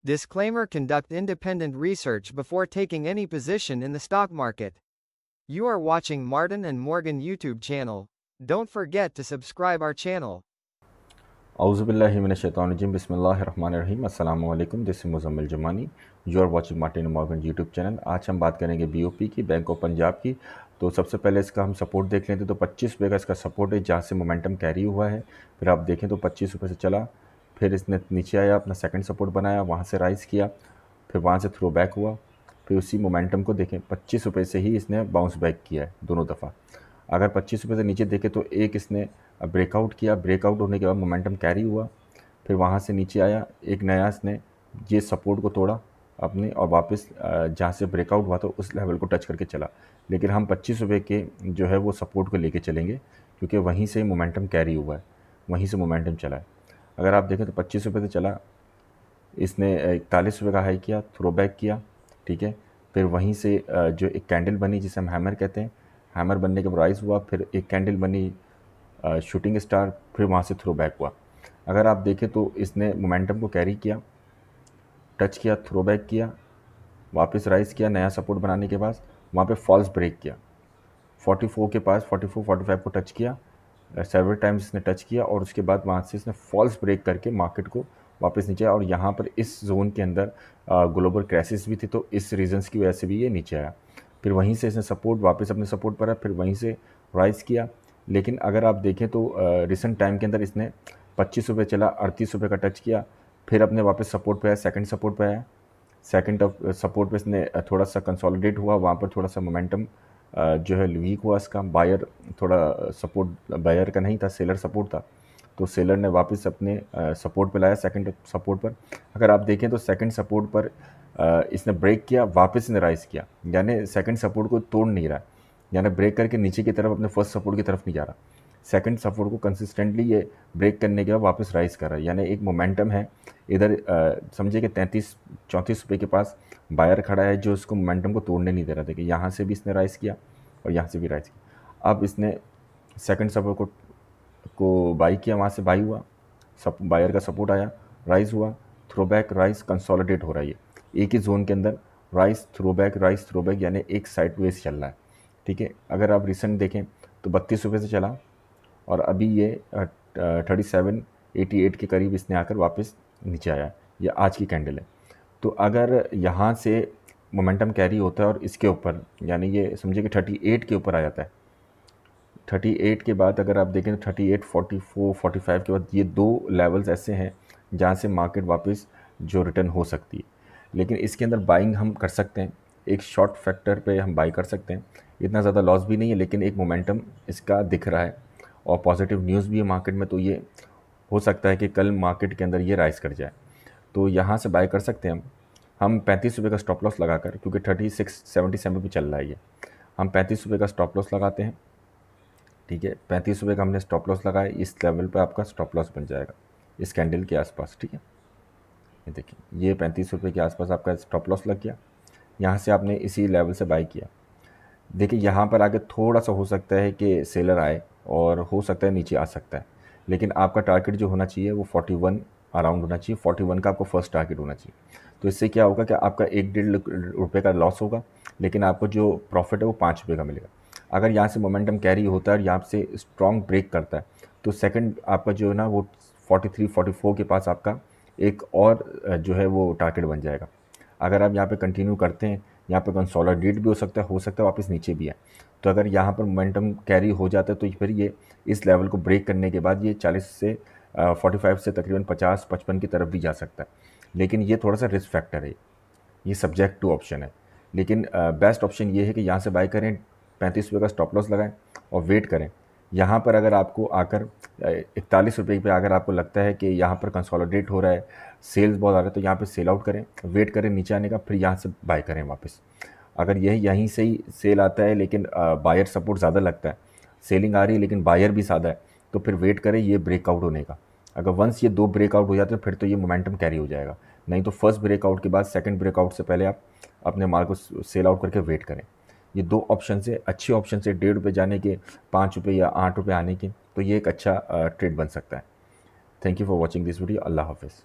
Disclaimer: conduct independent research before taking any position in the stock market. You are watching Martin and Morgan YouTube channel. Don't forget to subscribe our channel. Auzubillahiminash-shaytanir-rajim. Bismillahir-rahmanir-rahim. Assalamu alaikum. This is Muzammil Jamani. You are watching Martin and Morgan YouTube channel. आज हम बात करेंगे BOP की, bank of Punjab की। तो सबसे पहले इसका हम सपोर्ट देख लेते हैं। तो 25 रुपये का इसका सपोर्ट है, जहाँ से मोमेंटम कैरी हुआ है। फिर आप देखें तो 25 रुपये से चला, फिर इसने नीचे आया, अपना सेकंड सपोर्ट बनाया, वहाँ से राइज़ किया, फिर वहाँ से थ्रो बैक हुआ। फिर उसी मोमेंटम को देखें, 25 रुपये से ही इसने बाउंस बैक किया है दोनों दफ़ा। अगर 25 रुपये से नीचे देखें तो एक इसने ब्रेकआउट किया, ब्रेकआउट होने के बाद मोमेंटम कैरी हुआ, फिर वहाँ से नीचे आया, एक नया इसने ये सपोर्ट को तोड़ा अपने, और वापस जहाँ से ब्रेकआउट हुआ तो उस लेवल को टच करके चला। लेकिन हम 25 रुपये के जो है वो सपोर्ट को लेके चलेंगे, क्योंकि वहीं से मोमेंटम कैरी हुआ है, वहीं से मोमेंटम चला है। अगर आप देखें तो 25 रुपये से चला, इसने 41 रुपये का हाई किया, थ्रो बैक किया, ठीक है। फिर वहीं से जो एक कैंडल बनी जिसे हम हैमर कहते हैं, हैमर बनने के बाद राइज हुआ, फिर एक कैंडल बनी शूटिंग स्टार, फिर वहाँ से थ्रो बैक हुआ। अगर आप देखें तो इसने मोमेंटम को कैरी किया, टच किया, थ्रो बैक किया, वापस राइज किया, नया सपोर्ट बनाने के बाद वहाँ पे फॉल्स ब्रेक किया, 44 के पास 44-45 को टच किया, सेवरल टाइम्स इसने टच किया, और उसके बाद वहाँ से इसने फॉल्स ब्रेक करके मार्केट को वापस नीचे आया। और यहाँ पर इस जोन के अंदर ग्लोबल क्राइसिस भी थी, तो इस रीजंस की वजह से भी ये नीचे आया। फिर वहीं से इसने सपोर्ट वापस अपने सपोर्ट पर आया, फिर वहीं से राइज किया। लेकिन अगर आप देखें तो रिसेंट टाइम के अंदर इसने 25 रुपये चला, 38 रुपये का टच किया, फिर अपने वापस सपोर्ट पे आया, सेकंड सपोर्ट पे आया। सेकंड सपोर्ट पे इसने थोड़ा सा कंसोलिडेट हुआ, वहाँ पर थोड़ा सा मोमेंटम जो है वीक हुआ इसका। बायर थोड़ा सपोर्ट, बायर का नहीं था, सेलर सपोर्ट था, तो सेलर ने वापस अपने सपोर्ट पे लाया, सेकंड सपोर्ट पर। अगर आप देखें तो सेकंड सपोर्ट पर इसने ब्रेक किया, वापस इसने राइज किया, यानी सेकंड सपोर्ट को तोड़ नहीं रहा, यानी ब्रेक करके नीचे की तरफ अपने फर्स्ट सपोर्ट की तरफ नहीं जा रहा। सेकंड सपोर्ट को कंसिस्टेंटली ये ब्रेक करने के बाद वापस राइज कर रहा है, यानी एक मोमेंटम है इधर। समझिए कि 33-34 रुपये के पास बायर खड़ा है, जो उसको मोमेंटम को तोड़ने नहीं दे रहा था कि यहाँ से भी इसने राइज किया और यहाँ से भी राइज किया। अब इसने सेकंड सपोर्ट को बाई किया, वहाँ से बाई हुआ, बायर का सपोर्ट आया, राइज हुआ, थ्रो बैक, राइज, कंसोलिडेट हो रहा है। ये एक ही जोन के अंदर राइज थ्रो बैक, यानी एक साइड वेज चल रहा है, ठीक है। अगर आप रिसेंट देखें तो 32 रुपये से चला, और अभी ये 37-88 के करीब इसने आकर वापस नीचे आया। ये आज की कैंडल है। तो अगर यहाँ से मोमेंटम कैरी होता है और इसके ऊपर, यानी ये समझिए कि 38 के ऊपर आ जाता है, 38 के बाद अगर आप देखें तो 38, 44, 45 के बाद ये दो लेवल्स ऐसे हैं जहाँ से मार्केट वापस जो रिटर्न हो सकती है। लेकिन इसके अंदर बाइंग हम कर सकते हैं, एक शॉर्ट फैक्टर पे हम बाई कर सकते हैं, इतना ज़्यादा लॉस भी नहीं है, लेकिन एक मोमेंटम इसका दिख रहा है और पॉजिटिव न्यूज़ भी है मार्केट में, तो ये हो सकता है कि कल मार्केट के अंदर ये राइज़ कर जाए। तो यहाँ से बाय कर सकते हैं हम 35 रुपये का स्टॉप लॉस लगाकर, क्योंकि 36.77 पे चल रहा है ये। हम 35 रुपये का स्टॉप लॉस लगाते हैं, ठीक है। 35 रुपये का हमने स्टॉप लॉस लगाया, इस लेवल पे आपका स्टॉप लॉस बन जाएगा, इस कैंडल के आसपास, ठीक है। ये देखिए, ये 35 रुपये के आसपास आपका स्टॉप लॉस लग गया। यहाँ से आपने इसी लेवल से बाई किया। देखिए यहाँ पर आगे थोड़ा सा हो सकता है कि सेलर आए, और हो सकता है नीचे आ सकता है, लेकिन आपका टारगेट जो होना चाहिए वो 41 अराउंड होना चाहिए। 41 का आपको फर्स्ट टारगेट होना चाहिए। तो इससे क्या होगा कि आपका 1-1.5 रुपये का लॉस होगा, लेकिन आपको जो प्रॉफिट है वो 5 रुपये का मिलेगा। अगर यहाँ से मोमेंटम कैरी होता है और यहाँ से स्ट्रॉन्ग ब्रेक करता है, तो सेकंड आपका जो है ना वो 43-44 के पास आपका एक और जो है वो टारगेट बन जाएगा। अगर आप यहाँ पे कंटिन्यू करते हैं, यहाँ पे कंसोलिडेट भी हो सकता है वापस नीचे भी है। तो अगर यहाँ पर मोमेंटम कैरी हो जाता है तो फिर ये इस लेवल को ब्रेक करने के बाद ये 40 से 45 से तकरीबन 50-55 की तरफ भी जा सकता है। लेकिन ये थोड़ा सा रिस्क फैक्टर है, ये सब्जेक्ट टू ऑप्शन है। लेकिन बेस्ट ऑप्शन ये है कि यहाँ से बाय करें, 35 रुपये का स्टॉप लॉस लगाएं और वेट करें। यहाँ पर अगर आपको आकर 41 रुपये पे अगर आपको लगता है कि यहाँ पर कंसोलिडेट हो रहा है, सेल्स बहुत आ रहा है, तो यहाँ पे सेल आउट करें, वेट करें नीचे आने का, फिर यहाँ से बाय करें वापस। अगर यहीं से ही सेल आता है, लेकिन बायर सपोर्ट ज़्यादा लगता है, सेलिंग आ रही है लेकिन बायर भी ज़्यादा है, तो फिर वेट करें ये ब्रेकआउट होने का। अगर वंस ये दो ब्रेकआउट हो जाते हैं फिर तो ये मोमेंटम कैरी हो जाएगा, नहीं तो फर्स्ट ब्रेकआउट के बाद सेकंड ब्रेकआउट से पहले आप अपने माल को सेल आउट करके वेट करें। ये दो ऑप्शन से, अच्छे ऑप्शन से 1.5 रुपये जाने के, 5 रुपये या 8 रुपये आने के, तो ये एक अच्छा ट्रेड बन सकता है। Thank you for watching this video. अल्लाह हाफिज़।